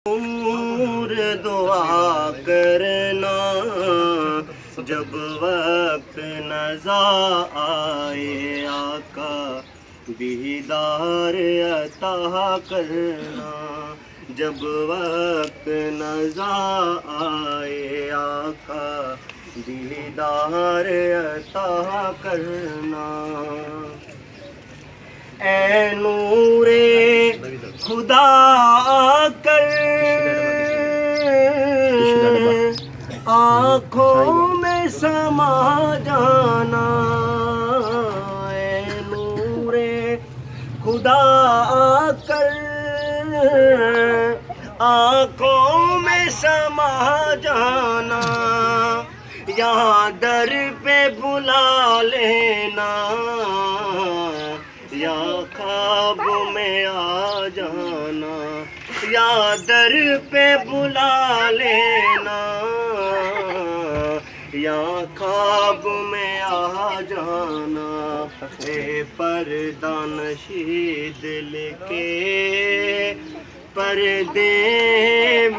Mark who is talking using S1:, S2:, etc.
S1: نور دعا کرنا جب وقت نزا آئے آقا دیدار عطا کرنا جب وقت نزا آئے آقا دیدار عطا کرنا اے نور خدا کر آنکھوں میں سما جانا اے نور خدا کر آنکھوں میں سما جانا یہاں در پہ بلا لینا یا خواب میں آ جانا یا در پہ بلا لینا یا خواب میں آ جانا اے پردہ نشین دل کے پردے